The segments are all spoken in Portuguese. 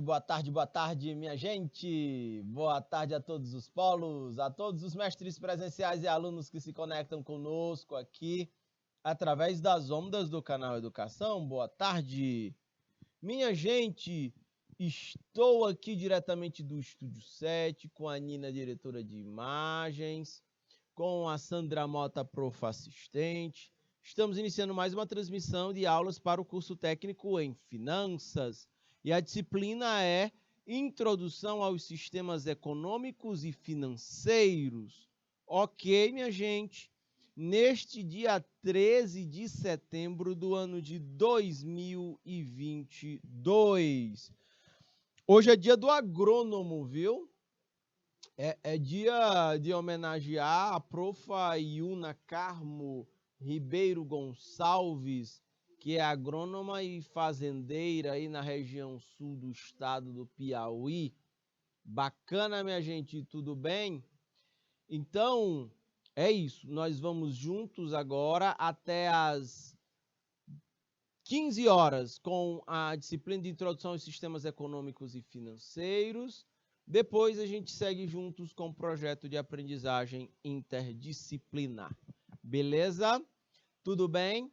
boa tarde, minha gente. Boa tarde a todos os polos, a todos os mestres presenciais e alunos que se conectam conosco aqui através das ondas do canal Educação. Boa tarde. Minha gente, estou aqui diretamente do Estúdio 7 com a Nina, diretora de imagens, com a Sandra Mota, prof. assistente. Estamos iniciando mais uma transmissão de aulas para o curso técnico em Finanças. E a disciplina é Introdução aos Sistemas Econômicos e Financeiros. Ok, minha gente? Neste dia 13 de setembro do ano de 2022. Hoje é dia do agrônomo, viu? É dia de homenagear a profa Iuna Carmo Ribeiro Gonçalves, que é agrônoma e fazendeira aí na região sul do estado do Piauí. Bacana, minha gente, tudo bem? Então, é isso. Nós vamos juntos agora até as 15 horas com a disciplina de Introdução aos Sistemas Econômicos e Financeiros. Depois a gente segue juntos com o projeto de aprendizagem interdisciplinar. Beleza? Tudo bem?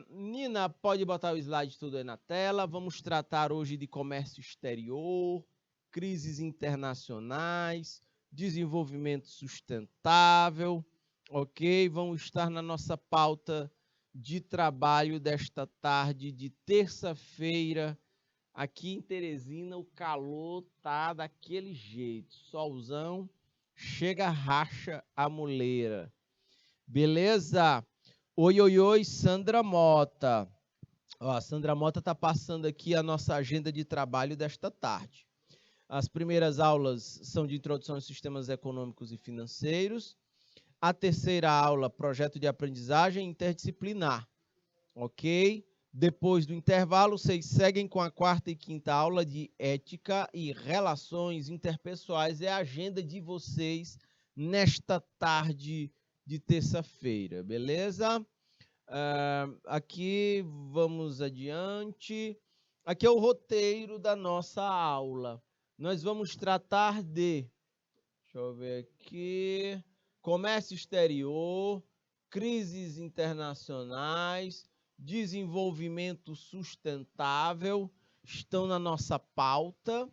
Nina, pode botar o slide tudo aí na tela. Vamos tratar hoje de comércio exterior, crises internacionais, desenvolvimento sustentável, ok? Vamos estar na nossa pauta de trabalho desta tarde de terça-feira. Aqui em Teresina o calor tá daquele jeito, solzão, chega, racha a muleira. Beleza? Oi, Sandra Mota. Ó, a Sandra Mota está passando aqui a nossa agenda de trabalho desta tarde. As primeiras aulas são de Introdução aos Sistemas Econômicos e Financeiros. A terceira aula, Projeto de Aprendizagem Interdisciplinar. Ok? Depois do intervalo, vocês seguem com a quarta e quinta aula de Ética e Relações Interpessoais. É a agenda de vocês nesta tarde de terça-feira, beleza? Aqui, vamos adiante. Aqui é o roteiro da nossa aula. Nós vamos tratar de, deixa eu ver aqui, comércio exterior, crises internacionais, desenvolvimento sustentável, estão na nossa pauta.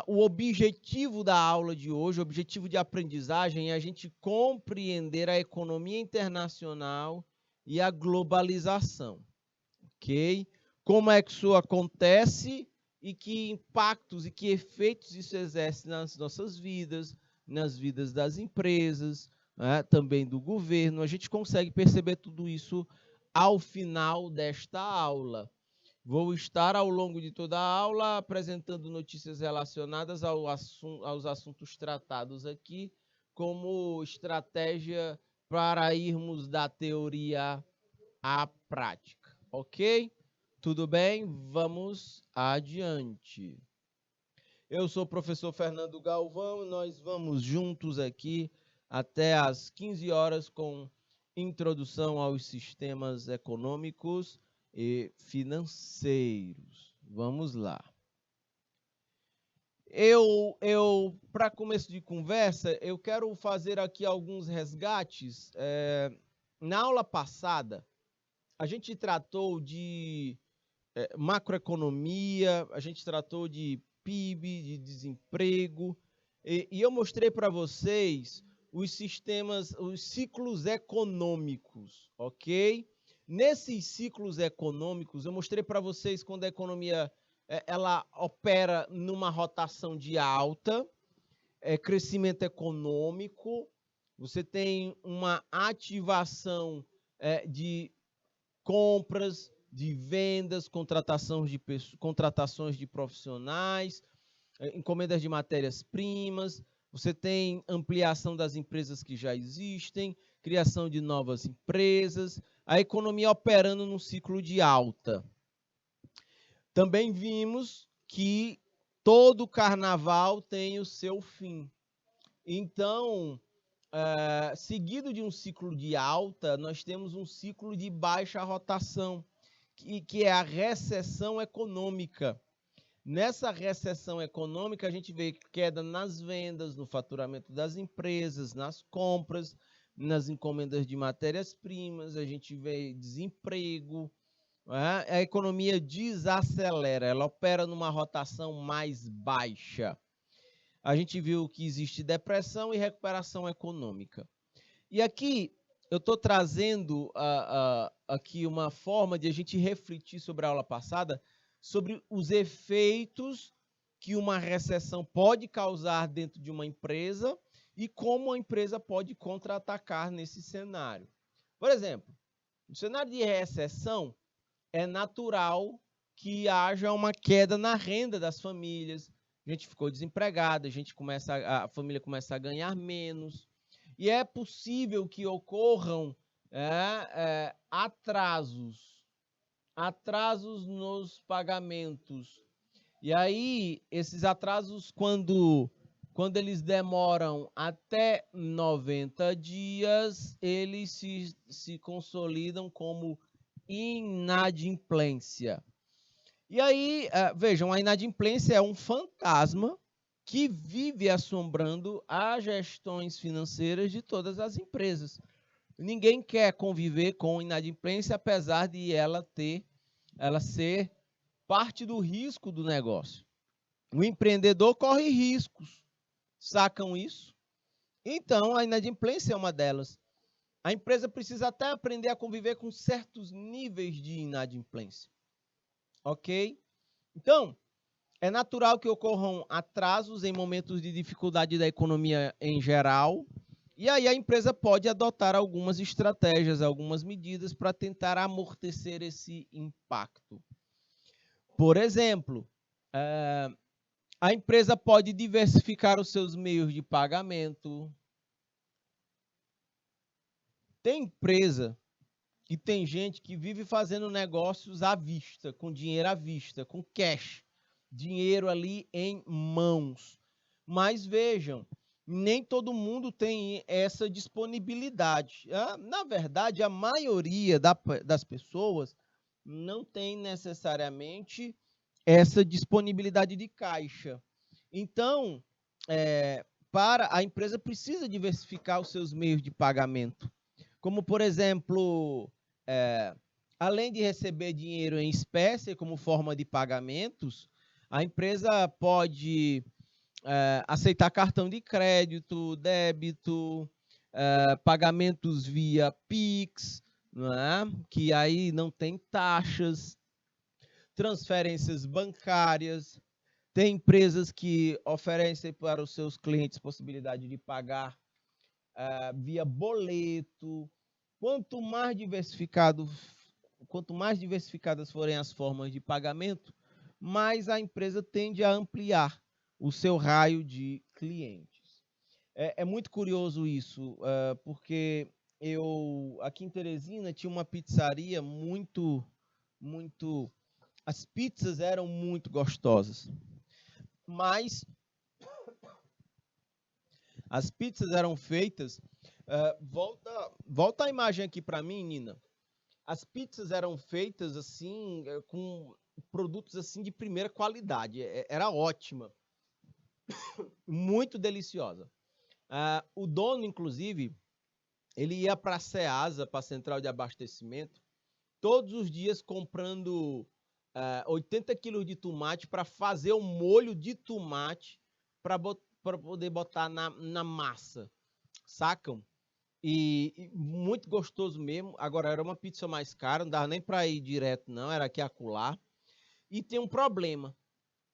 O objetivo da aula de hoje, o objetivo de aprendizagem é a gente compreender a economia internacional e a globalização, ok? Como é que isso acontece e que impactos e que efeitos isso exerce nas nossas vidas, nas vidas das empresas, né, também do governo. A gente consegue perceber tudo isso ao final desta aula. Vou estar ao longo de toda a aula apresentando notícias relacionadas aos assuntos tratados aqui, como estratégia para irmos da teoria à prática, ok? Tudo bem? Vamos adiante. Eu sou o professor Fernando Galvão e nós vamos juntos aqui até às 15 horas com Introdução aos Sistemas Econômicos e Financeiros. Vamos lá. Para começo de conversa, eu quero fazer aqui alguns resgates. Na aula passada, a gente tratou de macroeconomia, a gente tratou de PIB, de desemprego, e eu mostrei para vocês os ciclos econômicos, ok? Nesses ciclos econômicos, eu mostrei para vocês quando a economia ela opera numa rotação de alta, crescimento econômico, você tem uma ativação de compras, de vendas, contratações de profissionais, encomendas de matérias-primas, você tem ampliação das empresas que já existem, criação de novas empresas, a economia operando num ciclo de alta. Também vimos que todo carnaval tem o seu fim. Então, seguido de um ciclo de alta, nós temos um ciclo de baixa rotação, que é a recessão econômica. Nessa recessão econômica, a gente vê queda nas vendas, no faturamento das empresas, nas compras, nas encomendas de matérias-primas, a gente vê desemprego, a economia desacelera, ela opera numa rotação mais baixa. A gente viu que existe depressão e recuperação econômica. E aqui eu estou trazendo aqui uma forma de a gente refletir sobre a aula passada, sobre os efeitos que uma recessão pode causar dentro de uma empresa e como a empresa pode contra-atacar nesse cenário. Por exemplo, no cenário de recessão, é natural que haja uma queda na renda das famílias, a gente ficou desempregado, a família começa a ganhar menos, e é possível que ocorram atrasos nos pagamentos. E aí, esses atrasos, quando eles demoram até 90 dias, eles se consolidam como inadimplência. E aí, vejam, a inadimplência é um fantasma que vive assombrando as gestões financeiras de todas as empresas. Ninguém quer conviver com inadimplência, apesar de ela ser parte do risco do negócio. O empreendedor corre riscos, sacam isso? Então, a inadimplência é uma delas. A empresa precisa até aprender a conviver com certos níveis de inadimplência. Ok? Então, é natural que ocorram atrasos em momentos de dificuldade da economia em geral, e aí a empresa pode adotar algumas estratégias, algumas medidas para tentar amortecer esse impacto. Por exemplo, a empresa pode diversificar os seus meios de pagamento. Tem empresa e tem gente que vive fazendo negócios à vista, com dinheiro à vista, com cash, dinheiro ali em mãos. Mas vejam, nem todo mundo tem essa disponibilidade. Na verdade, a maioria das pessoas não tem necessariamente essa disponibilidade de caixa. Então, a empresa precisa diversificar os seus meios de pagamento. Como, por exemplo, além de receber dinheiro em espécie como forma de pagamentos, a empresa pode aceitar cartão de crédito, débito, pagamentos via Pix, não é? Que aí não tem taxas, transferências bancárias. Tem empresas que oferecem para os seus clientes possibilidade de pagar via boleto. Quanto mais diversificadas forem as formas de pagamento, mais a empresa tende a ampliar o seu raio de clientes. É muito curioso isso, porque eu aqui em Teresina tinha uma pizzaria as pizzas eram muito gostosas, mas as pizzas eram feitas. Volta a imagem aqui para mim, Nina. As pizzas eram feitas assim, com produtos assim de primeira qualidade. Era ótima, muito deliciosa. O dono, inclusive, ele ia para a Ceasa, para a central de abastecimento, todos os dias comprando 80 quilos de tomate para fazer um molho de tomate para poder botar na massa, sacam? E muito gostoso mesmo. Agora, era uma pizza mais cara, não dava nem para ir direto, não, era aqui acolá. E tem um problema,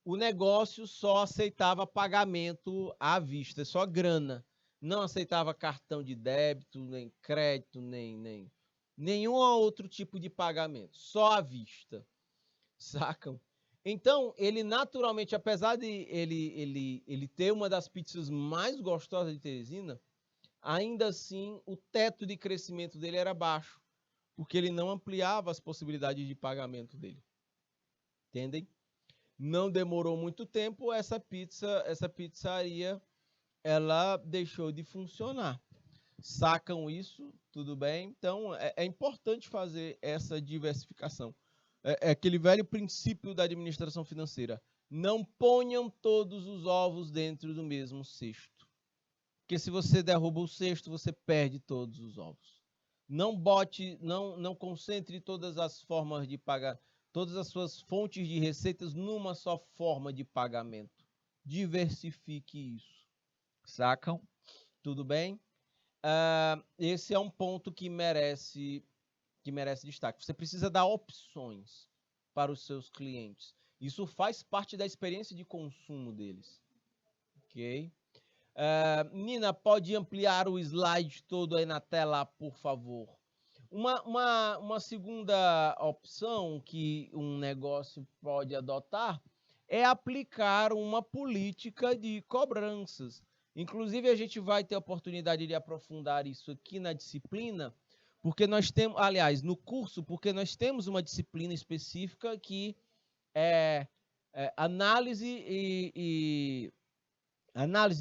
o negócio só aceitava pagamento à vista, só grana. Não aceitava cartão de débito, nem crédito, nem nenhum outro tipo de pagamento, só à vista, sacam? Então, ele naturalmente, apesar de ele ter uma das pizzas mais gostosas de Teresina, ainda assim o teto de crescimento dele era baixo, porque ele não ampliava as possibilidades de pagamento dele. Entendem? Não demorou muito tempo, essa pizzaria, ela deixou de funcionar. Sacam isso? Tudo bem? Então, é importante fazer essa diversificação. É aquele velho princípio da administração financeira. não ponham todos os ovos dentro do mesmo cesto. Porque se você derruba o cesto, você perde todos os ovos. Não concentre todas as formas de pagar, todas as suas fontes de receitas numa só forma de pagamento. Diversifique isso. Sacam? Tudo bem? Esse é um ponto que merece destaque. Você precisa dar opções para os seus clientes. Isso faz parte da experiência de consumo deles. Ok? Nina, pode ampliar o slide todo aí na tela, por favor. Uma segunda opção que um negócio pode adotar é aplicar uma política de cobranças. Inclusive, a gente vai ter a oportunidade de aprofundar isso aqui na disciplina, porque nós temos, aliás, no curso, porque nós temos uma disciplina específica que é análise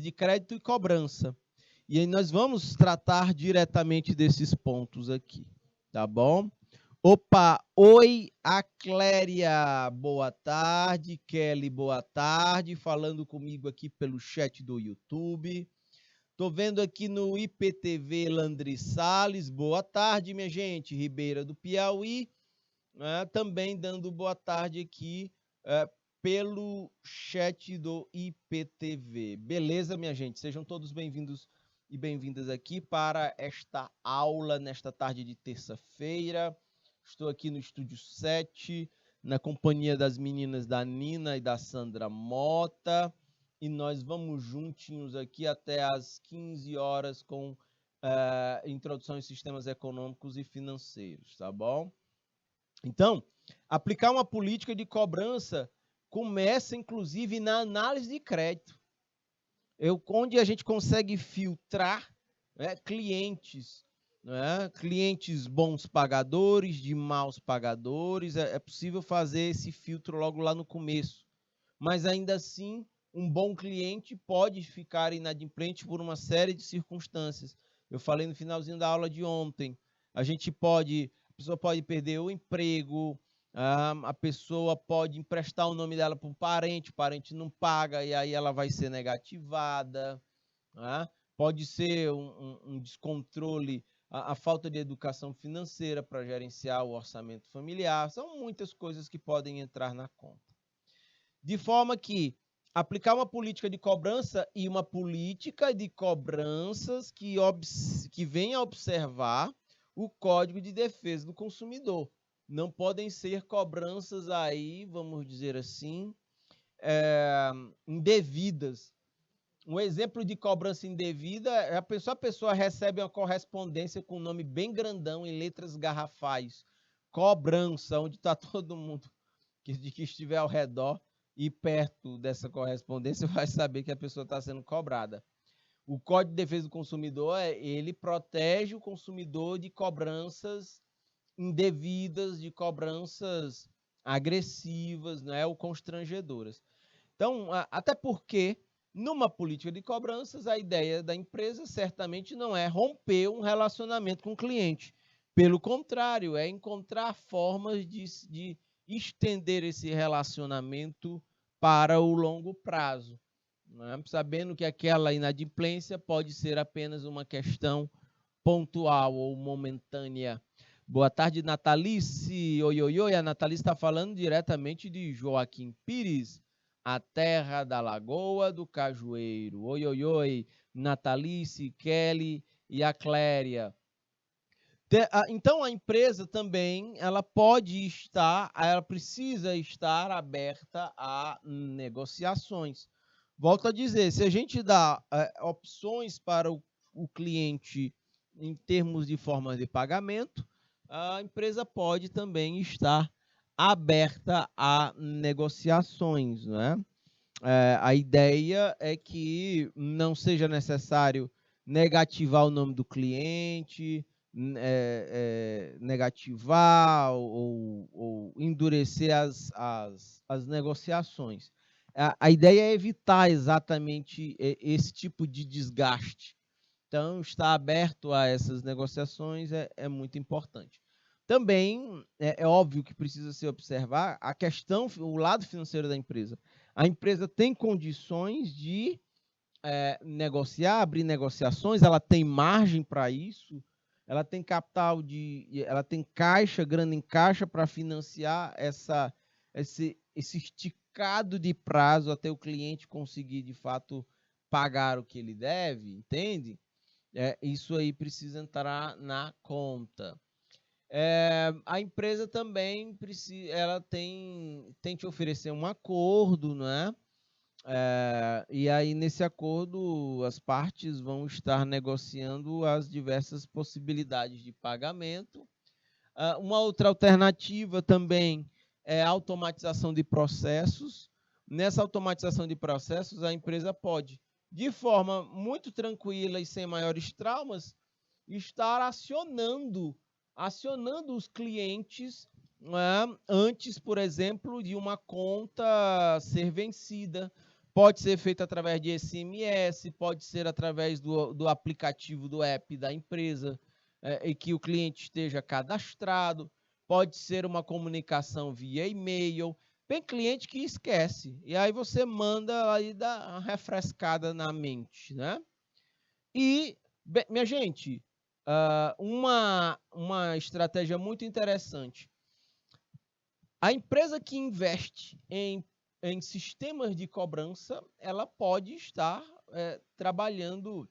de crédito e cobrança. E aí nós vamos tratar diretamente desses pontos aqui, tá bom? Opa, oi, Acléria, boa tarde, Kelly, boa tarde, falando comigo aqui pelo chat do YouTube. Tô vendo aqui no IPTV Landry Salles, boa tarde, minha gente, Ribeira do Piauí, também dando boa tarde aqui pelo chat do IPTV. Beleza, minha gente? Sejam todos bem-vindos e bem-vindas aqui para esta aula nesta tarde de terça-feira. Estou aqui no Estúdio 7, na companhia das meninas da Nina e da Sandra Mota, e nós vamos juntinhos aqui até às 15 horas com introdução em sistemas econômicos e financeiros, tá bom? Então, aplicar uma política de cobrança começa, inclusive, na análise de crédito, onde a gente consegue filtrar clientes, clientes bons pagadores, de maus pagadores. É possível fazer esse filtro logo lá no começo, mas ainda assim, um bom cliente pode ficar inadimplente por uma série de circunstâncias. Eu falei no finalzinho da aula de ontem, a pessoa pode perder o emprego, a pessoa pode emprestar o nome dela para um parente, o parente não paga e aí ela vai ser negativada. Pode ser um descontrole, a falta de educação financeira para gerenciar o orçamento familiar. São muitas coisas que podem entrar na conta. De forma que aplicar uma política de cobrança e uma política de cobranças que venha a observar o Código de Defesa do Consumidor. Não podem ser cobranças aí, vamos dizer assim, indevidas. Um exemplo de cobrança indevida é a pessoa recebe uma correspondência com um nome bem grandão em letras garrafais. Cobrança, onde está todo mundo que estiver ao redor e perto dessa correspondência vai saber que a pessoa está sendo cobrada. O Código de Defesa do Consumidor, ele protege o consumidor de cobranças indevidas, de cobranças agressivas, ou constrangedoras. Então, até porque, numa política de cobranças, a ideia da empresa certamente não é romper um relacionamento com o cliente. Pelo contrário, é encontrar formas de estender esse relacionamento para o longo prazo, sabendo que aquela inadimplência pode ser apenas uma questão pontual ou momentânea. Boa tarde, Natalice. Oi, oi, oi. A Natalice está falando diretamente de Joaquim Pires, a terra da Lagoa do Cajueiro. Oi, oi, oi. Natalice, Kelly e a Cléria. Então, a empresa também, ela precisa estar aberta a negociações. Volto a dizer, se a gente dá opções para o cliente em termos de forma de pagamento, a empresa pode também estar aberta a negociações, a ideia é que não seja necessário negativar o nome do cliente, negativar ou endurecer as negociações. A ideia é evitar exatamente esse tipo de desgaste. Então, estar aberto a essas negociações é muito importante. Também é óbvio que precisa se observar a questão, o lado financeiro da empresa. a empresa tem condições de negociar, abrir negociações, ela tem margem para isso, ela tem capital ela tem caixa, grana em caixa para financiar esse esticado de prazo até o cliente conseguir de fato pagar o que ele deve, entende? Isso aí precisa entrar na conta. A empresa também precisa, ela tem que oferecer um acordo, né? E aí, nesse acordo, as partes vão estar negociando as diversas possibilidades de pagamento. Uma outra alternativa também é a automatização de processos. Nessa automatização de processos, a empresa pode, de forma muito tranquila e sem maiores traumas, estar acionando os clientes, né, antes, por exemplo, de uma conta ser vencida. Pode ser feito através de SMS, pode ser através do aplicativo do app da empresa, e que o cliente esteja cadastrado, pode ser uma comunicação via e-mail. Tem cliente que esquece, e aí você manda aí dar uma refrescada na mente, né? E, minha gente, uma estratégia muito interessante. A empresa que investe em sistemas de cobrança, ela pode estar trabalhando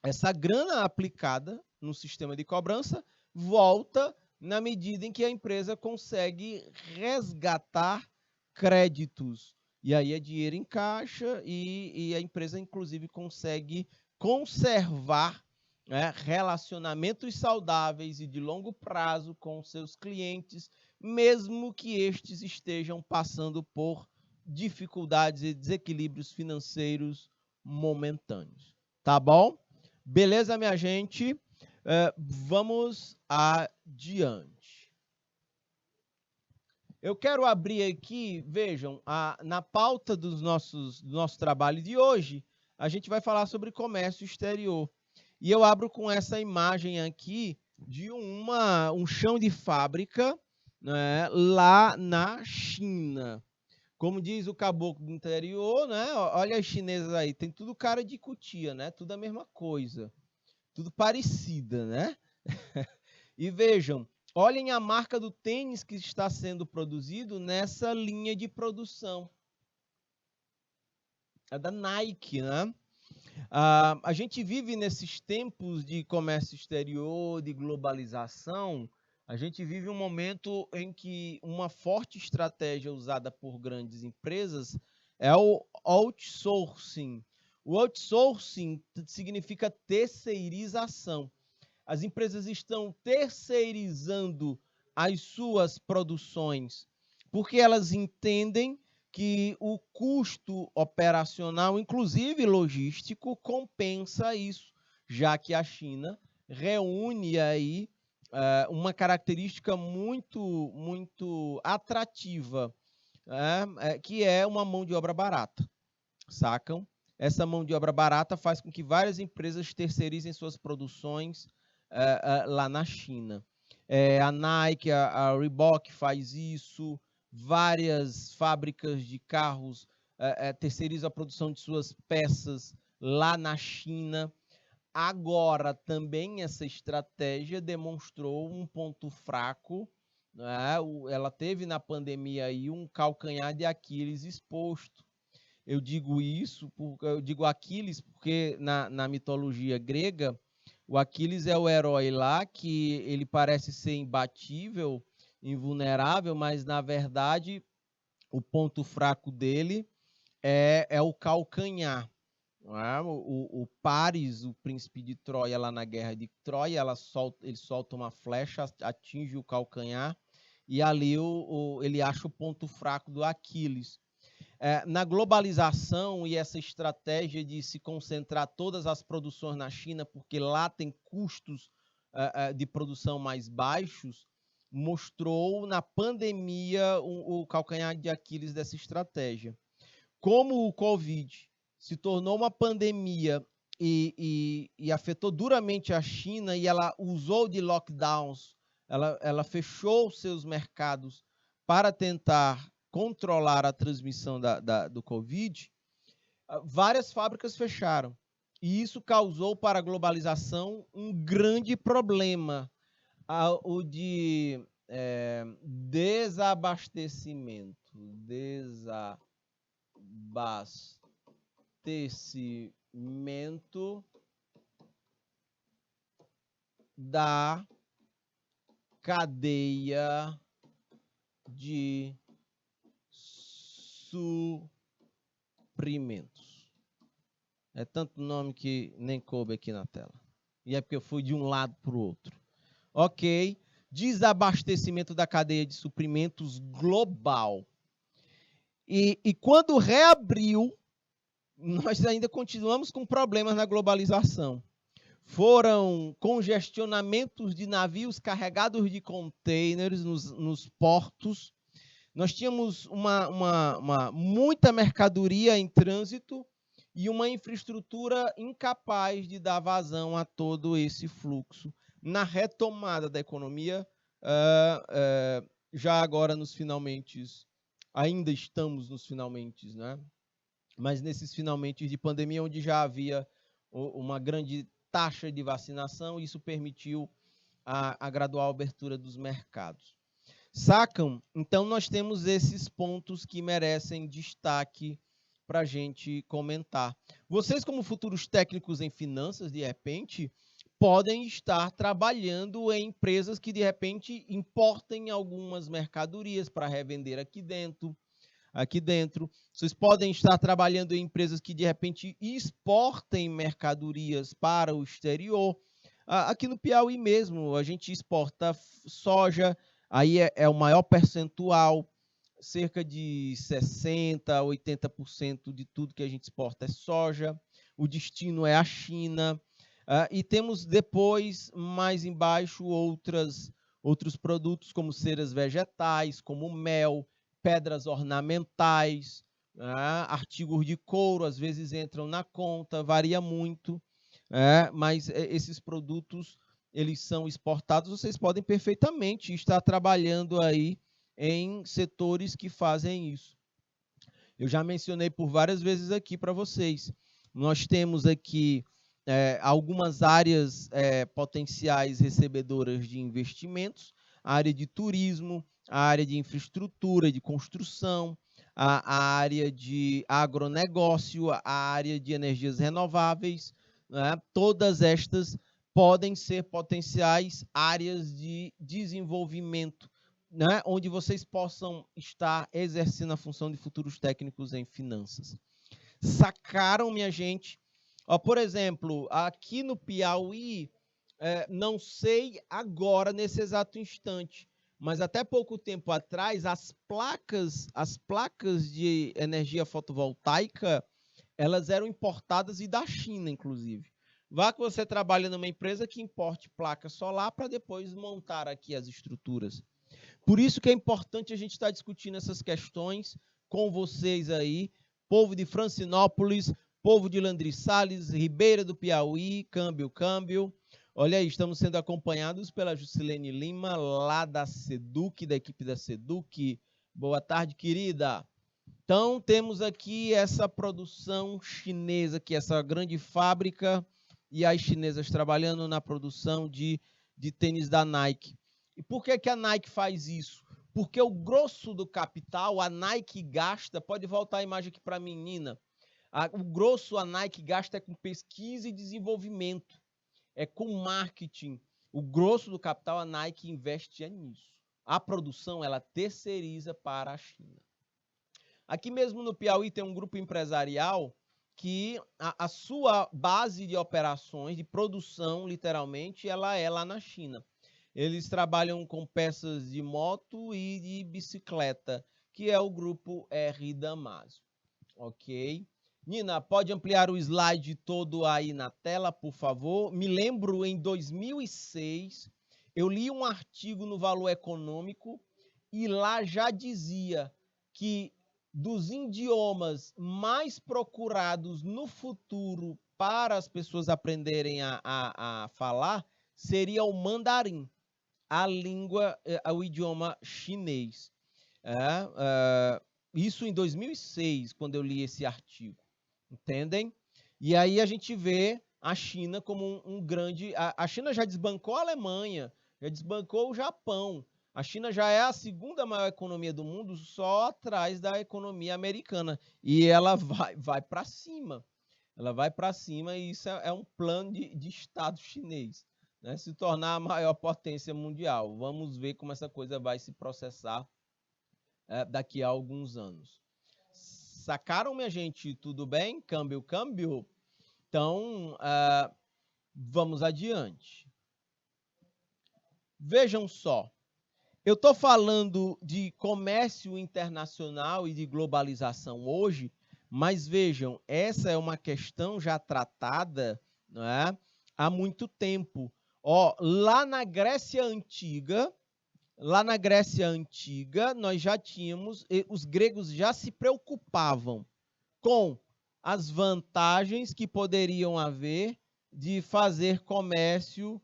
essa grana aplicada no sistema de cobrança, volta na medida em que a empresa consegue resgatar créditos. E aí é dinheiro em caixa e a empresa, inclusive, consegue conservar, né, relacionamentos saudáveis e de longo prazo com seus clientes, mesmo que estes estejam passando por dificuldades e desequilíbrios financeiros momentâneos. Tá bom? Beleza, minha gente? Vamos adiante. Eu quero abrir aqui, vejam, na pauta do nosso trabalho de hoje, a gente vai falar sobre comércio exterior. E eu abro com essa imagem aqui de um chão de fábrica, né, lá na China. Como diz o caboclo do interior, né? Olha as chinesas aí, tem tudo cara de cutia, né? Tudo a mesma coisa, tudo parecida, né? E vejam, olhem a marca do tênis que está sendo produzido nessa linha de produção. É da Nike, né? A gente vive nesses tempos de comércio exterior, de globalização. A gente vive um momento em que uma forte estratégia usada por grandes empresas é o outsourcing. O outsourcing significa terceirização. As empresas estão terceirizando as suas produções porque elas entendem que o custo operacional, inclusive logístico, compensa isso, já que a China reúne aí uma característica muito atrativa, que é uma mão de obra barata, sacam? Essa mão de obra barata faz com que várias empresas terceirizem suas produções lá na China. A Nike, a Reebok faz isso, várias fábricas de carros terceirizam a produção de suas peças lá na China. Agora, também essa estratégia demonstrou um ponto fraco, né? Ela teve na pandemia aí um calcanhar de Aquiles exposto. Eu digo isso, eu digo Aquiles porque na mitologia grega, o Aquiles é o herói lá que ele parece ser imbatível, invulnerável, mas na verdade o ponto fraco dele é o calcanhar. O Paris, o príncipe de Troia, lá na guerra de Troia, ele solta uma flecha, atinge o calcanhar, e ali ele acha o ponto fraco do Aquiles. Na globalização e essa estratégia de se concentrar todas as produções na China, porque lá tem custos de produção mais baixos, mostrou na pandemia o calcanhar de Aquiles dessa estratégia. Como o Covid se tornou uma pandemia e afetou duramente a China, e ela usou de lockdowns, ela fechou seus mercados para tentar controlar a transmissão do Covid, várias fábricas fecharam. E isso causou para a globalização um grande problema, o de desabastecimento da cadeia de suprimentos. É tanto nome que nem coube aqui na tela. E é porque eu fui de um lado para o outro. Ok. Desabastecimento da cadeia de suprimentos global. E quando reabriu, nós ainda continuamos com problemas na globalização. Foram congestionamentos de navios carregados de contêineres nos portos. Nós tínhamos muita mercadoria em trânsito e uma infraestrutura incapaz de dar vazão a todo esse fluxo. Na retomada da economia, já agora nos finalmente, ainda estamos nos finalmente, né? Mas nesses finalmente de pandemia, onde já havia uma grande taxa de vacinação, isso permitiu a gradual abertura dos mercados. Sacam? Então, nós temos esses pontos que merecem destaque para a gente comentar. Vocês, como futuros técnicos em finanças, de repente, podem estar trabalhando em empresas que, de repente, importem algumas mercadorias para revender aqui dentro. Vocês podem estar trabalhando em empresas que, de repente, exportem mercadorias para o exterior. Aqui no Piauí mesmo, a gente exporta soja, aí é o maior percentual, cerca de 60%, 80% de tudo que a gente exporta é soja. O destino é a China. E temos depois, mais embaixo, outros produtos como ceras vegetais, como mel, pedras ornamentais, artigos de couro, às vezes entram na conta, varia muito, mas esses produtos, eles são exportados. Vocês podem perfeitamente estar trabalhando aí em setores que fazem isso. Eu já mencionei por várias vezes aqui para vocês. Nós temos aqui algumas áreas potenciais recebedoras de investimentos, a área de turismo, a área de infraestrutura, de construção, a área de agronegócio, a área de energias renováveis, né? Todas estas podem ser potenciais áreas de desenvolvimento, né? Onde vocês possam estar exercendo a função de futuros técnicos em finanças. Sacaram, minha gente? Por exemplo, aqui no Piauí, não sei agora, nesse exato instante, mas até pouco tempo atrás, as placas de energia fotovoltaica, elas eram importadas e da China, inclusive. Vá que você trabalha numa empresa que importe placa solar para depois montar aqui as estruturas. Por isso que é importante a gente estar discutindo essas questões com vocês aí, povo de Francinópolis, povo de Landry Salles, Ribeira do Piauí, câmbio. Olha aí, estamos sendo acompanhados pela Juscelene Lima, lá da SEDUC, da equipe da SEDUC. Boa tarde, querida. Então, temos aqui essa produção chinesa, que é essa grande fábrica, e as chinesas trabalhando na produção de tênis da Nike. E por que a Nike faz isso? Porque o grosso do capital, a Nike gasta, pode voltar a imagem aqui para a menina, o grosso a Nike gasta é com pesquisa e desenvolvimento, é com marketing. O grosso do capital a Nike investe nisso. A produção ela terceiriza para a China. Aqui mesmo no Piauí tem um grupo empresarial que a sua base de operações, de produção, literalmente, ela é lá na China. Eles trabalham com peças de moto e de bicicleta, que é o grupo R Damasio. Ok? Nina, pode ampliar o slide todo aí na tela, por favor? Me lembro, em 2006, eu li um artigo no Valor Econômico e lá já dizia que dos idiomas mais procurados no futuro para as pessoas aprenderem a falar seria o mandarim, a língua, o idioma chinês. Isso em 2006, quando eu li esse artigo. Entendem? E aí a gente vê a China como um grande... A China já desbancou a Alemanha, já desbancou o Japão. A China já é a segunda maior economia do mundo, só atrás da economia americana. E ela vai para cima. Ela vai para cima e isso é um plano de Estado chinês, né? Se tornar a maior potência mundial. Vamos ver como essa coisa vai se processar daqui a alguns anos. Sacaram, minha gente? Tudo bem? Câmbio, câmbio? Então, vamos adiante. Vejam só. Eu estou falando de comércio internacional e de globalização hoje, mas vejam, essa é uma questão já tratada, não é, há muito tempo. Lá na Grécia Antiga, nós já tínhamos, os gregos já se preocupavam com as vantagens que poderiam haver de fazer comércio,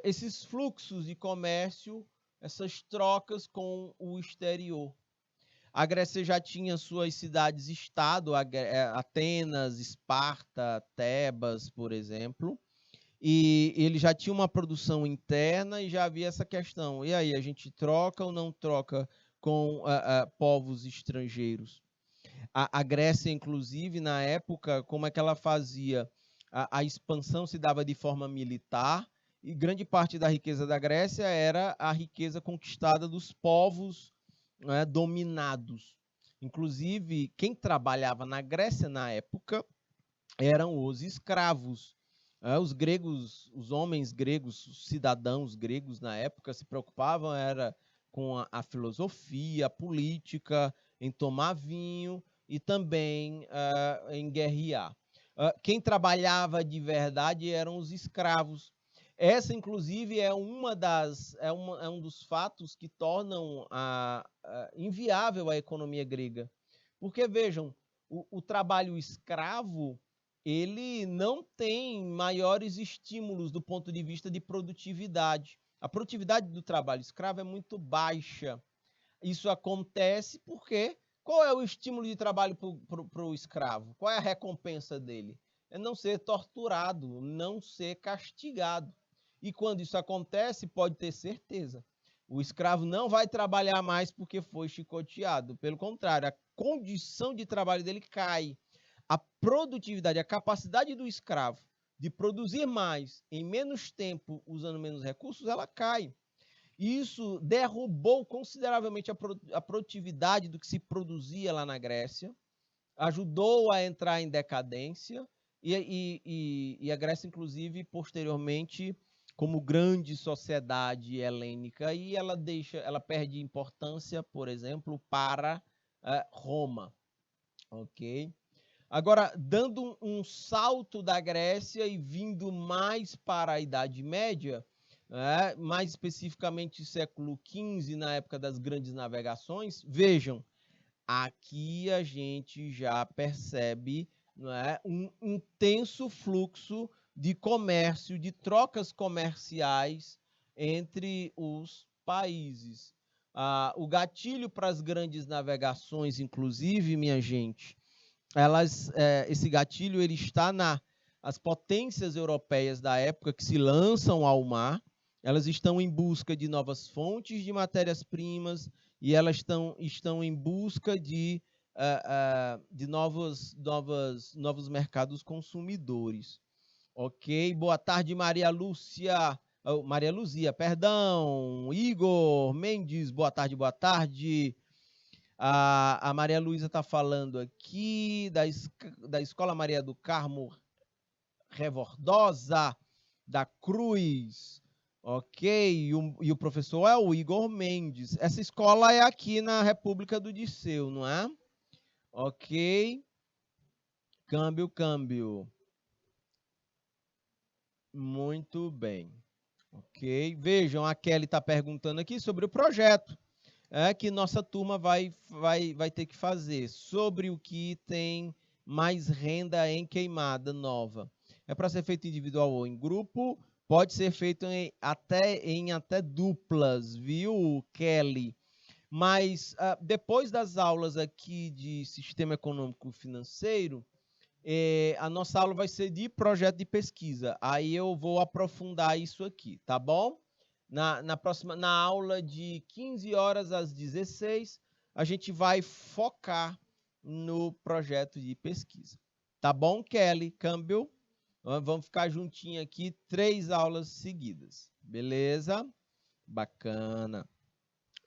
esses fluxos de comércio, essas trocas com o exterior. A Grécia já tinha suas cidades-estado, Atenas, Esparta, Tebas, por exemplo, e ele já tinha uma produção interna e já havia essa questão. E aí, a gente troca ou não troca com povos estrangeiros? A Grécia, inclusive, na época, como é que ela fazia? A expansão se dava de forma militar, e grande parte da riqueza da Grécia era a riqueza conquistada dos povos, né, dominados. Inclusive, quem trabalhava na Grécia na época eram os escravos. Os gregos, os homens gregos, os cidadãos gregos na época se preocupavam era com a filosofia, a política, em tomar vinho e também em guerrear. Quem trabalhava de verdade eram os escravos. Essa, inclusive, é um dos fatos que tornam inviável a economia grega. Porque, vejam, o trabalho escravo ele não tem maiores estímulos do ponto de vista de produtividade. A produtividade do trabalho escravo é muito baixa. Isso acontece porque qual é o estímulo de trabalho para o escravo? Qual é a recompensa dele? É não ser torturado, não ser castigado. E quando isso acontece, pode ter certeza, o escravo não vai trabalhar mais porque foi chicoteado. Pelo contrário, a condição de trabalho dele cai. A produtividade, a capacidade do escravo de produzir mais em menos tempo, usando menos recursos, ela cai. Isso derrubou consideravelmente a produtividade do que se produzia lá na Grécia, ajudou a entrar em decadência, e a Grécia, inclusive, posteriormente, como grande sociedade helênica, e ela perde importância, por exemplo, para Roma. Ok? Agora, dando um salto da Grécia e vindo mais para a Idade Média, mais especificamente século XV, na época das grandes navegações, vejam, aqui a gente já percebe um intenso fluxo de comércio, de trocas comerciais entre os países. O gatilho para as grandes navegações, inclusive, minha gente, esse gatilho ele está as potências europeias da época que se lançam ao mar, elas estão em busca de novas fontes de matérias-primas e elas estão em busca de novos mercados consumidores. Ok? Boa tarde, Maria Lúcia. Maria Luzia, perdão. Igor Mendes, boa tarde, boa tarde. A Maria Luísa está falando aqui da Escola Maria do Carmo Revordosa, da Cruz. Ok, e o professor é o Igor Mendes. Essa escola é aqui na República do Disseu, não é? Ok. Câmbio, câmbio. Muito bem. Ok. Vejam, a Kelly está perguntando aqui sobre o projeto que nossa turma vai ter que fazer, sobre o que tem mais renda em queimada nova. É para ser feito individual ou em grupo, pode ser feito em até duplas, viu, Kelly? Mas depois das aulas aqui de sistema econômico financeiro, a nossa aula vai ser de projeto de pesquisa. Aí eu vou aprofundar isso aqui, tá bom? Na aula de 15 horas às 16, a gente vai focar no projeto de pesquisa. Tá bom, Kelly Campbell? Vamos ficar juntinho aqui, 3 aulas seguidas. Beleza? Bacana.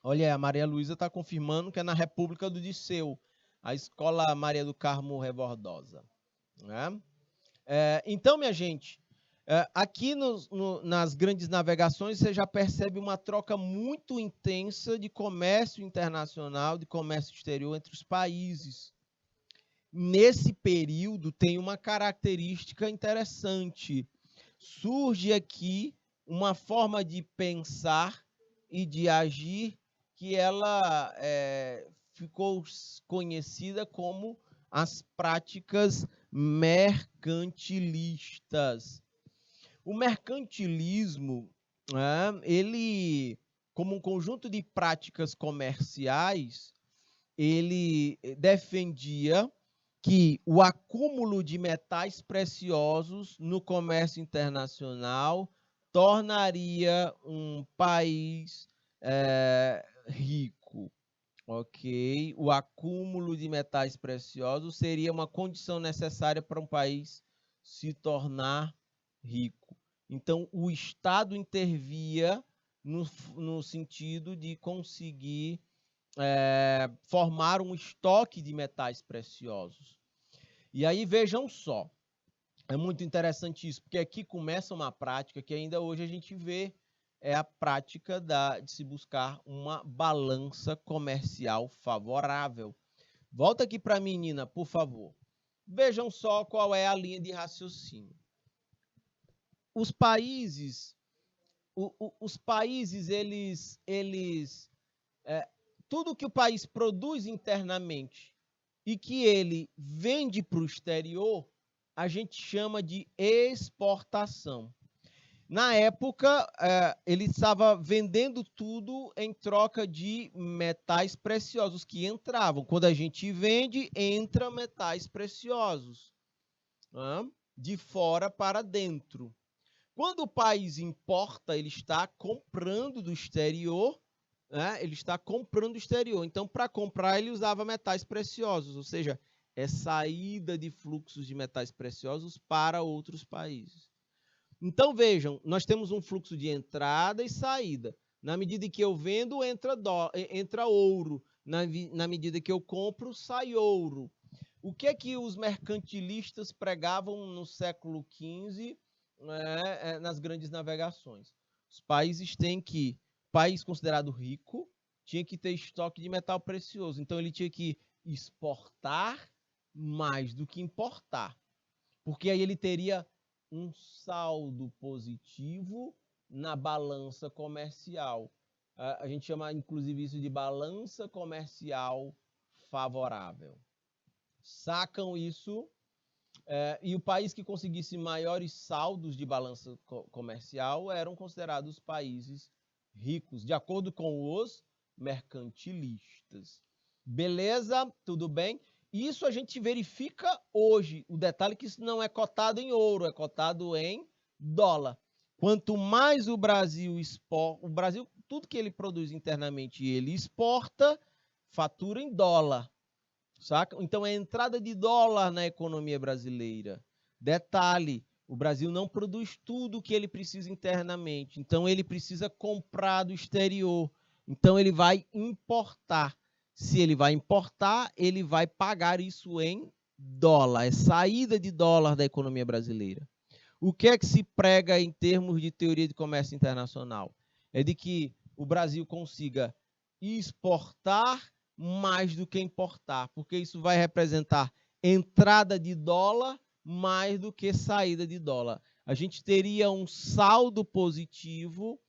Olha, a Maria Luísa está confirmando que é na República do Disseu, a Escola Maria do Carmo Rebordosa. Né? Então, minha gente, aqui nas grandes navegações você já percebe uma troca muito intensa de comércio internacional, de comércio exterior entre os países. Nesse período tem uma característica interessante. Surge aqui uma forma de pensar e de agir que ela ficou conhecida como as práticas mercantilistas. O mercantilismo, ele, como um conjunto de práticas comerciais, ele defendia que o acúmulo de metais preciosos no comércio internacional tornaria um país rico, ok? O acúmulo de metais preciosos seria uma condição necessária para um país se tornar rico. Então, o Estado intervia no sentido de conseguir formar um estoque de metais preciosos. E aí, vejam só, é muito interessante isso, porque aqui começa uma prática que ainda hoje a gente vê, é a prática de se buscar uma balança comercial favorável. Volta aqui para a menina, por favor. Vejam só qual é a linha de raciocínio. Os países, eles tudo que o país produz internamente e que ele vende para o exterior, a gente chama de exportação. Na época, ele estava vendendo tudo em troca de metais preciosos que entravam. Quando a gente vende, entra metais preciosos, de fora para dentro. Quando o país importa, ele está comprando do exterior, ele está comprando do exterior. Então, para comprar, ele usava metais preciosos, ou seja, é saída de fluxos de metais preciosos para outros países. Então, vejam, nós temos um fluxo de entrada e saída. Na medida que eu vendo, entra ouro. Na medida que eu compro, sai ouro. O que é que os mercantilistas pregavam no século XV, nas grandes navegações? Os países têm que, país considerado rico, tinha que ter estoque de metal precioso. Então, ele tinha que exportar mais do que importar. Porque aí ele teria um saldo positivo na balança comercial. A gente chama, inclusive, isso de balança comercial favorável. Sacam isso? E o país que conseguisse maiores saldos de balança comercial eram considerados países ricos, de acordo com os mercantilistas. Beleza? Tudo bem? Isso a gente verifica hoje. O detalhe é que isso não é cotado em ouro, é cotado em dólar. Quanto mais o Brasil exporta, o Brasil, tudo que ele produz internamente, ele exporta, fatura em dólar. Saca? Então, é a entrada de dólar na economia brasileira. Detalhe, o Brasil não produz tudo o que ele precisa internamente. Então, ele precisa comprar do exterior. Então, ele vai importar. Se ele vai importar, ele vai pagar isso em dólar. É saída de dólar da economia brasileira. O que é que se prega em termos de teoria de comércio internacional? É de que o Brasil consiga exportar mais do que importar, porque isso vai representar entrada de dólar mais do que saída de dólar. A gente teria um saldo positivo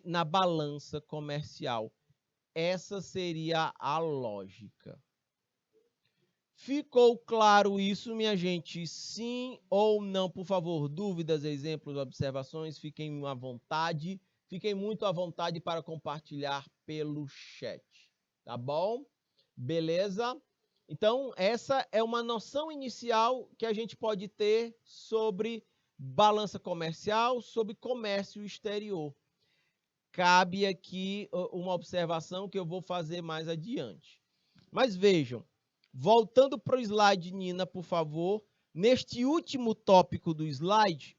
na balança comercial. Essa seria a lógica. Ficou claro isso, minha gente? Sim ou não? Por favor, dúvidas, exemplos, observações, fiquem à vontade. Fiquem muito à vontade para compartilhar pelo chat. Tá bom? Beleza? Então, essa é uma noção inicial que a gente pode ter sobre balança comercial, sobre comércio exterior. Cabe aqui uma observação que eu vou fazer mais adiante. Mas vejam, voltando para o slide, Nina, por favor. Neste último tópico do slide,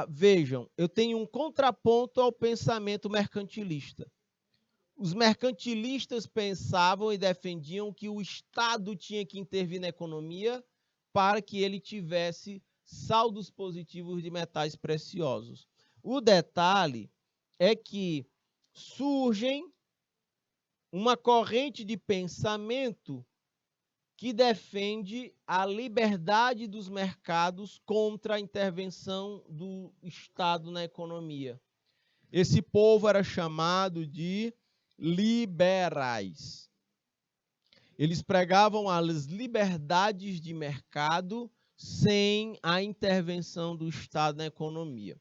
vejam, eu tenho um contraponto ao pensamento mercantilista. Os mercantilistas pensavam e defendiam que o Estado tinha que intervir na economia para que ele tivesse saldos positivos de metais preciosos. O detalhe é que surgem uma corrente de pensamento que defende a liberdade dos mercados contra a intervenção do Estado na economia. Esse povo era chamado de liberais. Eles pregavam as liberdades de mercado sem a intervenção do Estado na economia.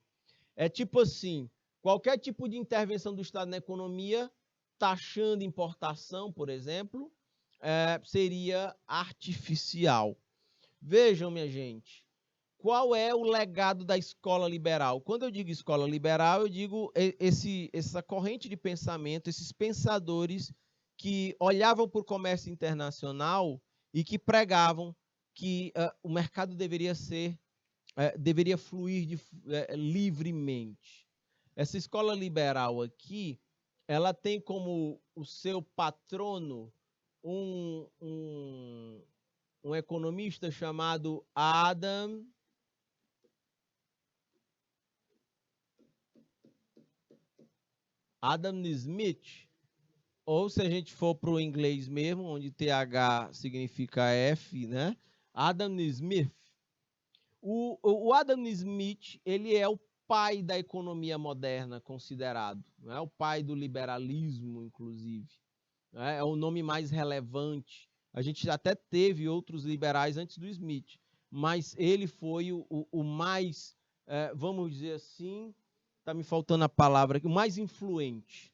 É tipo assim, qualquer tipo de intervenção do Estado na economia, taxando importação, por exemplo, seria artificial. Vejam, minha gente, qual é o legado da escola liberal? Quando eu digo escola liberal, eu digo essa corrente de pensamento, esses pensadores que olhavam para o comércio internacional e que pregavam que o mercado deveria fluir livremente. Essa escola liberal aqui, ela tem como o seu patrono um economista chamado Adam Smith, ou se a gente for para o inglês mesmo, onde TH significa F, né? Adam Smith. O Adam Smith, ele é o pai da economia moderna, considerado, né? O pai do liberalismo, inclusive. É o nome mais relevante. A gente até teve outros liberais antes do Smith, mas ele foi o mais, vamos dizer assim, está me faltando a palavra aqui, o mais influente.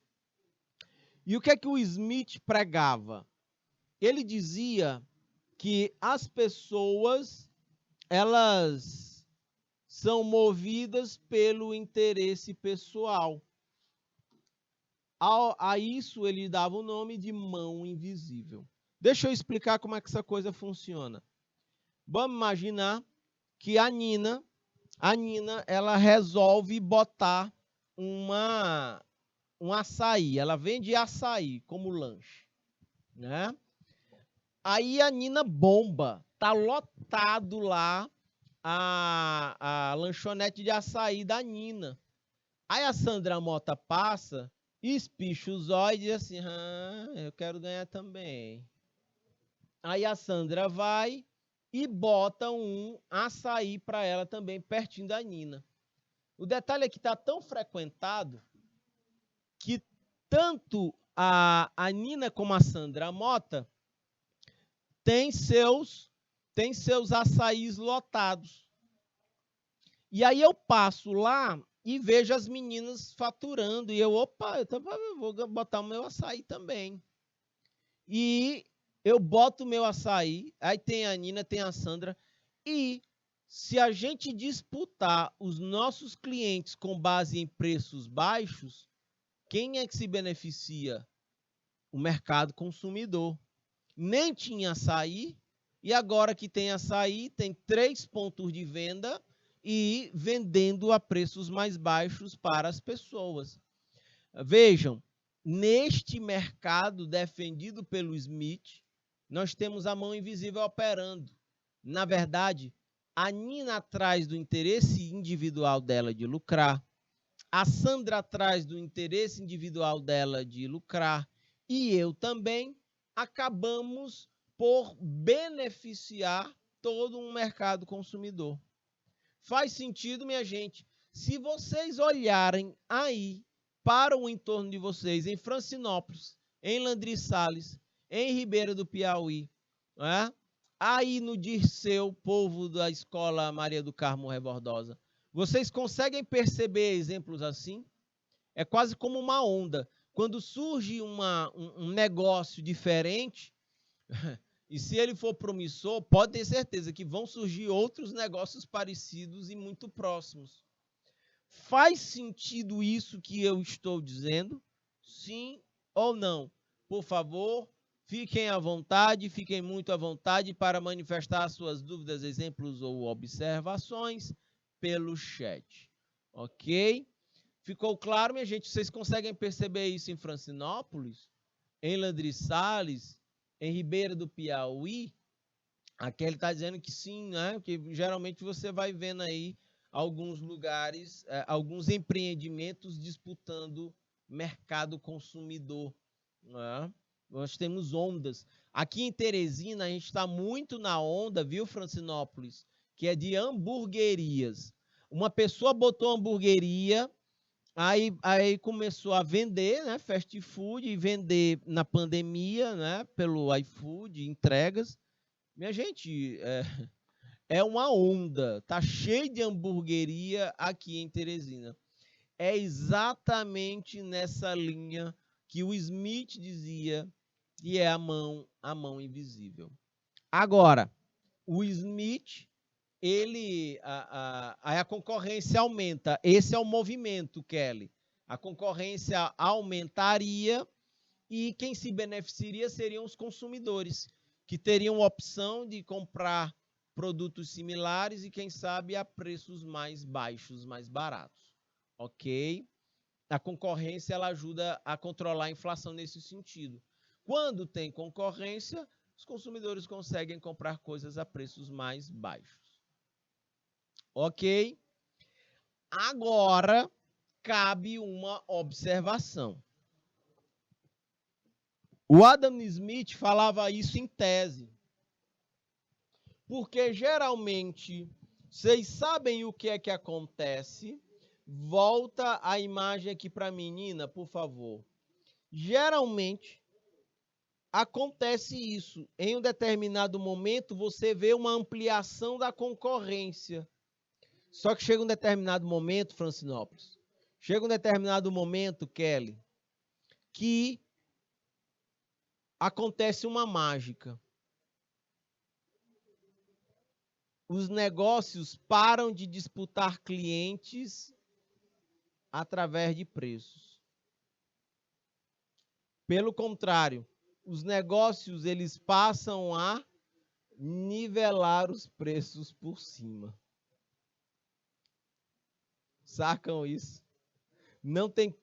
E o que é que o Smith pregava? Ele dizia que as pessoas, elas são movidas pelo interesse pessoal. A isso ele dava o nome de mão invisível. Deixa eu explicar como é que essa coisa funciona. Vamos imaginar que a Nina ela resolve botar um açaí. Ela vende açaí como lanche, né? Aí a Nina bomba. Tá lotado lá a lanchonete de açaí da Nina. Aí a Sandra Mota passa, espicha os olhos e diz assim, eu quero ganhar também. Aí a Sandra vai e bota um açaí para ela também, pertinho da Nina. O detalhe é que está tão frequentado que tanto a Nina como a Sandra Mota tem seus açaís lotados. E aí eu passo lá e vejo as meninas faturando. E eu vou botar o meu açaí também. E eu boto o meu açaí, aí tem a Nina, tem a Sandra. E se a gente disputar os nossos clientes com base em preços baixos, quem é que se beneficia? O mercado consumidor. Nem tinha açaí, e agora que tem açaí, tem 3 pontos de venda e vendendo a preços mais baixos para as pessoas. Vejam, neste mercado defendido pelo Smith, nós temos a mão invisível operando. Na verdade, a Nina atrás do interesse individual dela de lucrar, a Sandra atrás do interesse individual dela de lucrar, e eu também, acabamos por beneficiar todo um mercado consumidor. Faz sentido, minha gente? Se vocês olharem aí para o entorno de vocês, em Francinópolis, em Landry Salles, em Ribeira do Piauí, né? Aí no Dirceu, povo da Escola Maria do Carmo Rebordosa, vocês conseguem perceber exemplos assim? É quase como uma onda. quando surge um negócio diferente, e se ele for promissor, pode ter certeza que vão surgir outros negócios parecidos e muito próximos. Faz sentido isso que eu estou dizendo? Sim ou não? Por favor, fiquem à vontade, fiquem muito à vontade para manifestar suas dúvidas, exemplos ou observações pelo chat. Ok? Ficou claro, minha gente? Vocês conseguem perceber isso em Francinópolis, em Landry Salles, em Ribeira do Piauí? Aqui ele está dizendo que sim, né? Porque geralmente você vai vendo aí alguns lugares, alguns empreendimentos disputando mercado consumidor. Né? Nós temos ondas. Aqui em Teresina, a gente está muito na onda, viu, Francinópolis? Que é de hamburguerias. Uma pessoa botou hamburgueria, aí começou a vender, né, fast food, e vender na pandemia, né, pelo iFood, entregas. Minha gente, é uma onda, tá cheio de hamburgueria aqui em Teresina. É exatamente nessa linha que o Smith dizia que é a mão invisível. Agora, o Smith, a concorrência aumenta. Esse é o movimento, Kelly. A concorrência aumentaria e quem se beneficiaria seriam os consumidores, que teriam a opção de comprar produtos similares e, quem sabe, a preços mais baixos, mais baratos. Ok? A concorrência ela ajuda a controlar a inflação nesse sentido. Quando tem concorrência, os consumidores conseguem comprar coisas a preços mais baixos. Ok? Agora, cabe uma observação. O Adam Smith falava isso em tese. Porque geralmente, vocês sabem o que é que acontece? Volta a imagem aqui para a menina, por favor. Geralmente, acontece isso. Em um determinado momento, você vê uma ampliação da concorrência. Só que chega um determinado momento, Francinópolis, chega um determinado momento, Kelly, que acontece uma mágica. Os negócios param de disputar clientes através de preços. Pelo contrário, os negócios eles passam a nivelar os preços por cima. Sacam isso? Não tem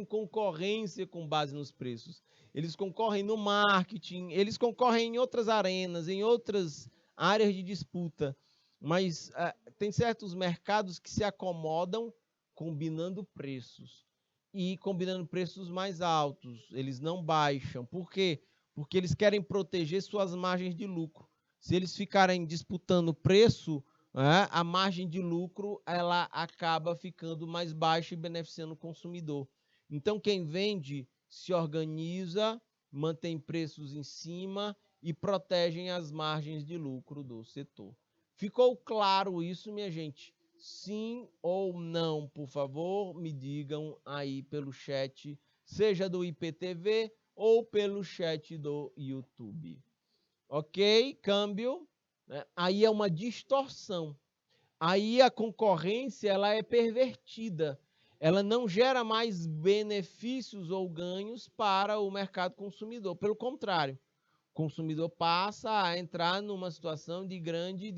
concorrência com base nos preços. Eles concorrem no marketing, eles concorrem em outras arenas, em outras áreas de disputa. Mas tem certos mercados que se acomodam combinando preços. E combinando preços mais altos. Eles não baixam. Por quê? Porque eles querem proteger suas margens de lucro. Se eles ficarem disputando preço, a margem de lucro ela acaba ficando mais baixa e beneficiando o consumidor. Então, quem vende se organiza, mantém preços em cima e protegem as margens de lucro do setor. Ficou claro isso, minha gente? Sim ou não, por favor, me digam aí pelo chat, seja do IPTV ou pelo chat do YouTube. Ok? Câmbio. Aí é uma distorção. Aí a concorrência ela é pervertida. Ela não gera mais benefícios ou ganhos para o mercado consumidor. Pelo contrário, o consumidor passa a entrar numa situação de grande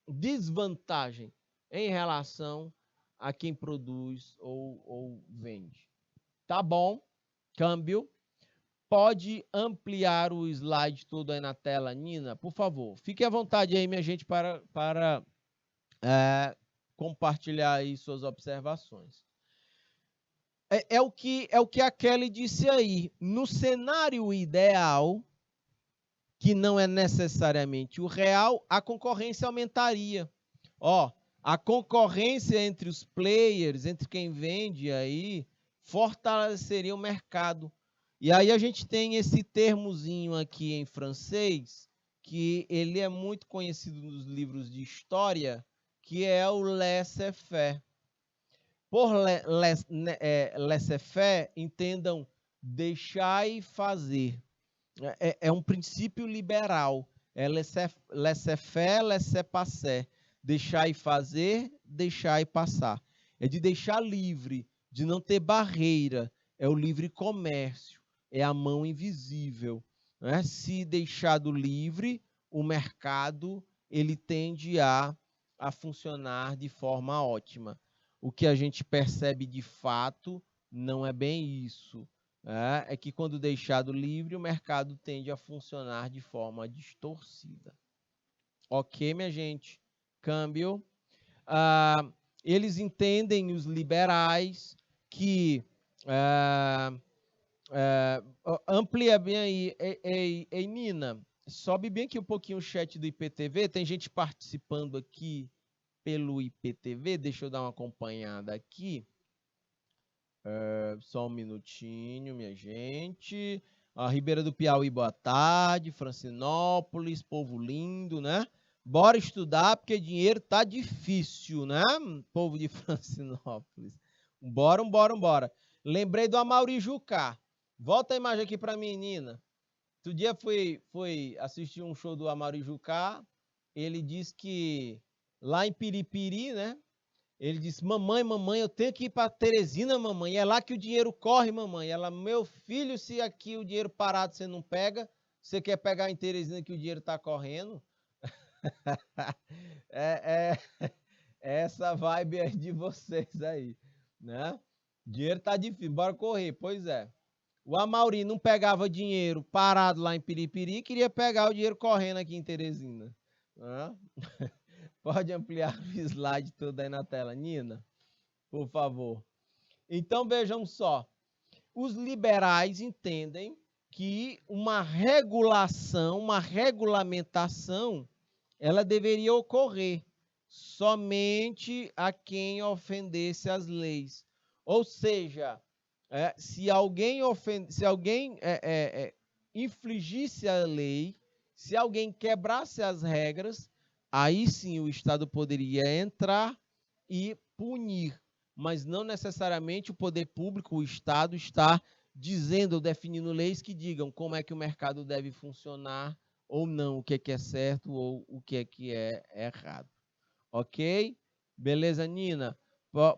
desvantagem em relação a quem produz ou vende. Tá bom? Câmbio. Pode ampliar o slide todo aí na tela, Nina? Por favor, fique à vontade aí, minha gente, para compartilhar aí suas observações. É o que a Kelly disse aí. No cenário ideal, que não é necessariamente o real, a concorrência aumentaria. A concorrência entre os players, entre quem vende aí, fortaleceria o mercado. E aí a gente tem esse termozinho aqui em francês, que ele é muito conhecido nos livros de história, que é o laissez-faire. Por laissez-faire, entendam deixar e fazer. É um princípio liberal. É laissez-faire, laissez-passer. Deixar e fazer, deixar e passar. É de deixar livre, de não ter barreira. É o livre comércio. É a mão invisível. Né? Se deixado livre, o mercado ele tende a funcionar de forma ótima. O que a gente percebe de fato não é bem isso. É que quando deixado livre, o mercado tende a funcionar de forma distorcida. Ok, minha gente? Câmbio. Eles entendem, os liberais, que amplia bem aí. Ei, Nina, sobe bem aqui um pouquinho o chat do IPTV. Tem gente participando aqui pelo IPTV. Deixa eu dar uma acompanhada aqui. Só um minutinho, minha gente. Ribeira do Piauí, boa tarde. Francinópolis, povo lindo, né? Bora estudar, porque dinheiro tá difícil, né? Povo de Francinópolis. Bora. Lembrei do Amaury Jucá. Volta a imagem aqui pra mim, Nina. Outro dia fui assistir um show do Amaury Jucá. Ele disse que lá em Piripiri, né? Ele disse, mamãe, eu tenho que ir para Teresina, mamãe. É lá que o dinheiro corre, mamãe. Ela, meu filho, se aqui o dinheiro parado você não pega, você quer pegar em Teresina que o dinheiro está correndo? Essa vibe é de vocês aí, né? Dinheiro tá difícil, bora correr. Pois é. O Amaury não pegava dinheiro parado lá em Piripiri, queria pegar o dinheiro correndo aqui em Teresina. Né? Pode ampliar o slide todo aí na tela, Nina, por favor. Então, vejam só. Os liberais entendem que uma regulação, uma regulamentação, ela deveria ocorrer somente a quem ofendesse as leis. Ou seja, se alguém infligisse a lei, se alguém quebrasse as regras, aí sim o Estado poderia entrar e punir, mas não necessariamente o poder público, o Estado, está dizendo ou definindo leis que digam como é que o mercado deve funcionar ou não, o que é certo ou o que é errado. Ok? Beleza, Nina?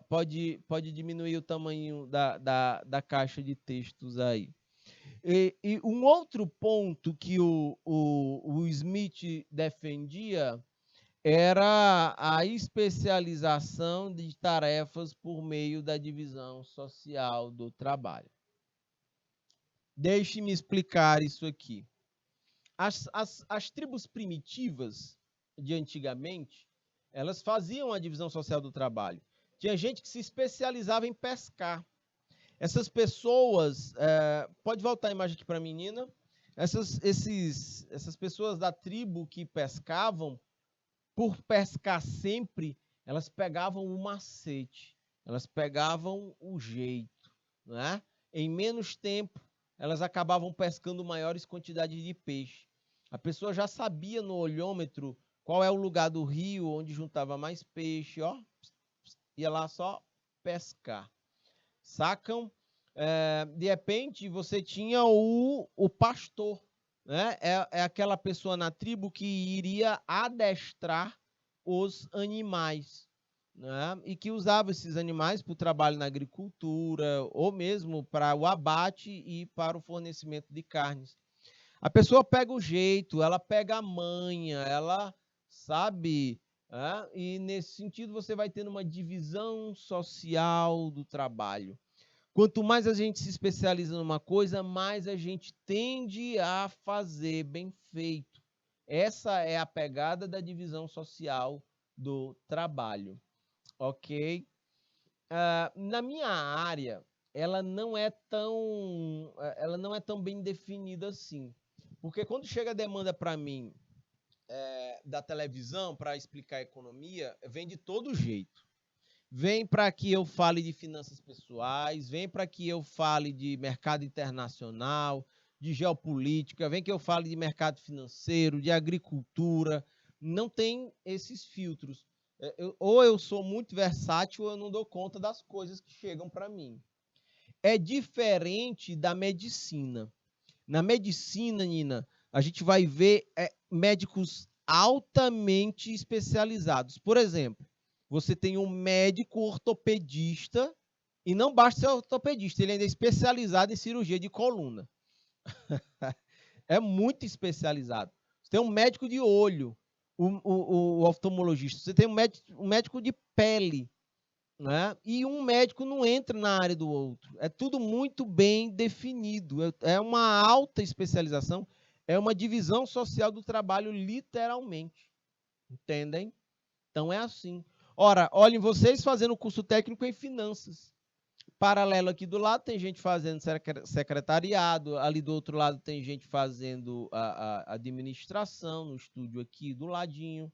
Pode diminuir o tamanho da caixa de textos aí. E um outro ponto que o Smith defendia era a especialização de tarefas por meio da divisão social do trabalho. Deixe-me explicar isso aqui. As tribos primitivas de antigamente, elas faziam a divisão social do trabalho. Tinha gente que se especializava em pescar. Essas pessoas, pode voltar a imagem aqui para a menina, essas pessoas da tribo que pescavam, por pescar sempre, elas pegavam o macete, elas pegavam o jeito, né? Em menos tempo, elas acabavam pescando maiores quantidades de peixe. A pessoa já sabia no olhômetro qual é o lugar do rio onde juntava mais peixe, ó, ia lá só pescar. Sacam? De repente, você tinha o pastor, né? É aquela pessoa na tribo que iria adestrar os animais, né? E que usava esses animais para o trabalho na agricultura ou mesmo para o abate e para o fornecimento de carnes. A pessoa pega o jeito, ela pega a manha, ela sabe, e nesse sentido você vai tendo uma divisão social do trabalho. Quanto mais a gente se especializa numa coisa, mais a gente tende a fazer bem feito. Essa é a pegada da divisão social do trabalho, ok? Na minha área, ela não é tão bem definida assim, porque quando chega a demanda para mim da televisão para explicar a economia, vem de todo jeito. Vem para que eu fale de finanças pessoais, vem para que eu fale de mercado internacional, de geopolítica, vem que eu fale de mercado financeiro, de agricultura. Não tem esses filtros. Ou eu sou muito versátil ou eu não dou conta das coisas que chegam para mim. É diferente da medicina. Na medicina, Nina, a gente vai ver médicos altamente especializados. Por exemplo, você tem um médico ortopedista, e não basta ser ortopedista, ele ainda é especializado em cirurgia de coluna. É muito especializado. Você tem um médico de olho, o oftalmologista. Você tem um médico de pele, né? E um médico não entra na área do outro. É tudo muito bem definido. É uma alta especialização, é uma divisão social do trabalho, literalmente. Entendem? Então é assim. Ora, olhem vocês fazendo curso técnico em finanças. Paralelo aqui do lado tem gente fazendo secretariado, ali do outro lado tem gente fazendo a administração, no estúdio aqui do ladinho.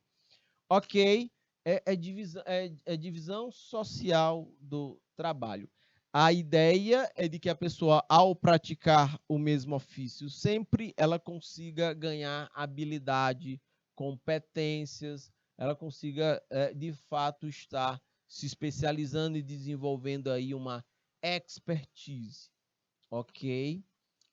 Ok, é divisão social do trabalho. A ideia é de que a pessoa, ao praticar o mesmo ofício, sempre ela consiga ganhar habilidade, competências, ela consiga, de fato, estar se especializando e desenvolvendo aí uma expertise. Ok?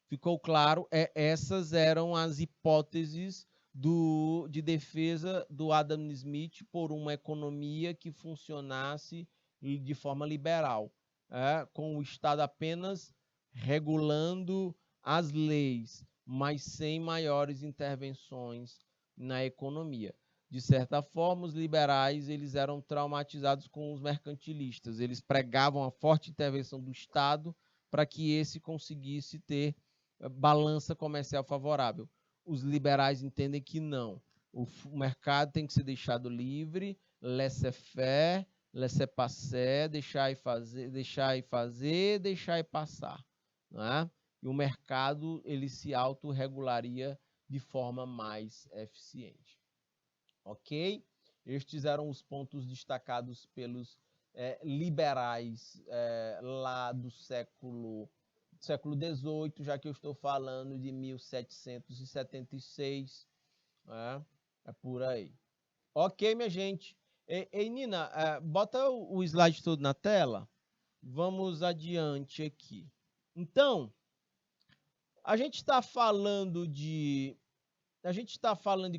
Ficou claro? Essas eram as hipóteses de defesa do Adam Smith por uma economia que funcionasse de forma liberal, com o Estado apenas regulando as leis, mas sem maiores intervenções na economia. De certa forma, os liberais eles eram traumatizados com os mercantilistas. Eles pregavam a forte intervenção do Estado para que esse conseguisse ter balança comercial favorável. Os liberais entendem que não. O mercado tem que ser deixado livre, laissez-faire, laissez-passer, deixar e fazer, deixar e passar. Não é? E o mercado ele se autorregularia de forma mais eficiente. Ok? Estes eram os pontos destacados pelos liberais lá do século XVIII, já que eu estou falando de 1776, é por aí. Ok, minha gente. Ei Nina, bota o slide todo na tela. Vamos adiante aqui. Então, a gente está falando de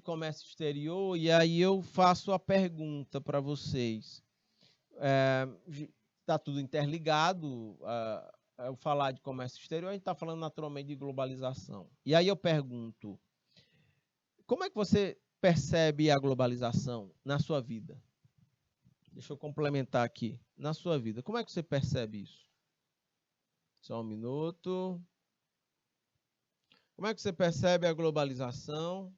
comércio exterior e aí eu faço a pergunta para vocês. Está tudo interligado. Ao falar de comércio exterior, a gente está falando naturalmente de globalização. E aí eu pergunto, como é que você percebe a globalização na sua vida? Deixa eu complementar aqui. Na sua vida, como é que você percebe isso? Só um minuto. Como é que você percebe a globalização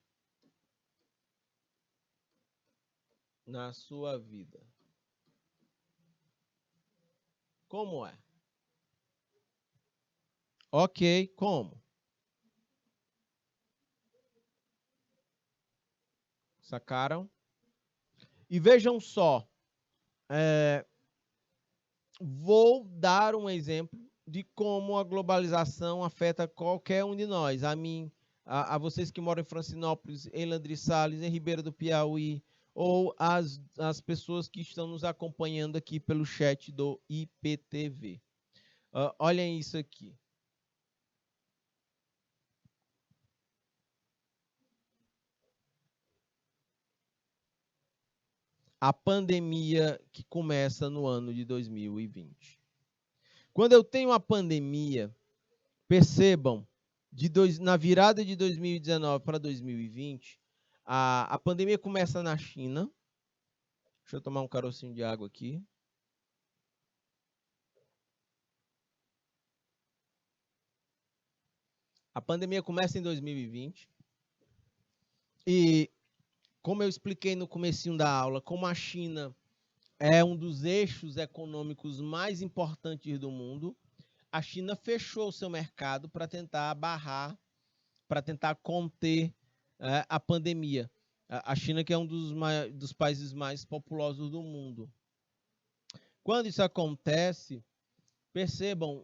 na sua vida? Como é? Ok, como? Sacaram? E vejam só, vou dar um exemplo de como a globalização afeta qualquer um de nós. A mim, a vocês que moram em Francinópolis, em Landry Salles, em Ribeira do Piauí, ou as pessoas que estão nos acompanhando aqui pelo chat do IPTV. Olhem isso aqui. A pandemia que começa no ano de 2020. Quando eu tenho a pandemia, percebam, na virada de 2019 para 2020, a pandemia começa na China. Deixa eu tomar um carocinho de água aqui. A pandemia começa em 2020. E, como eu expliquei no comecinho da aula, como a China é um dos eixos econômicos mais importantes do mundo, a China fechou o seu mercado para tentar barrar, para tentar conter a pandemia. A China, que é um dos países mais populosos do mundo. Quando isso acontece, percebam,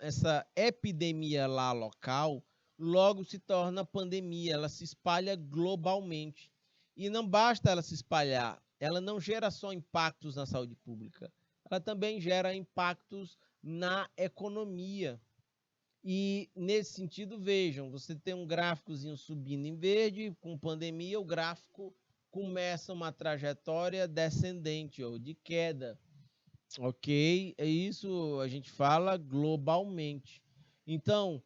essa epidemia lá local logo se torna pandemia, ela se espalha globalmente. E não basta ela se espalhar, ela não gera só impactos na saúde pública, ela também gera impactos na economia. E, nesse sentido, vejam, você tem um gráficozinho subindo em verde, com pandemia, o gráfico começa uma trajetória descendente, ou de queda, ok? É isso, a gente fala globalmente. Então,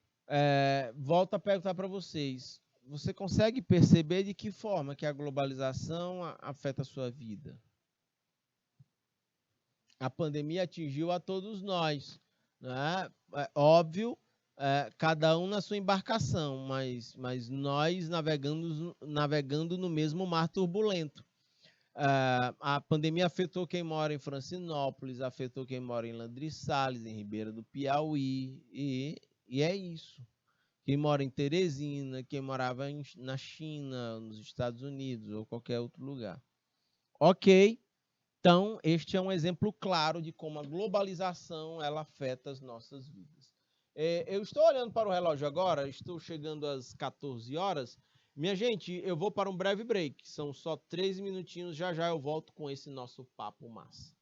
volto a perguntar para vocês, você consegue perceber de que forma que a globalização afeta a sua vida? A pandemia atingiu a todos nós, né? Óbvio, cada um na sua embarcação, mas nós navegando no mesmo mar turbulento. A pandemia afetou quem mora em Francinópolis, afetou quem mora em Landry Salles, em Ribeira do Piauí, e é isso. Quem mora em Teresina, quem morava na China, nos Estados Unidos ou qualquer outro lugar. Ok, então este é um exemplo claro de como a globalização ela afeta as nossas vidas. Eu estou olhando para o relógio agora, estou chegando às 14 horas. Minha gente, eu vou para um breve break, são só 3 minutinhos, já já eu volto com esse nosso papo massa.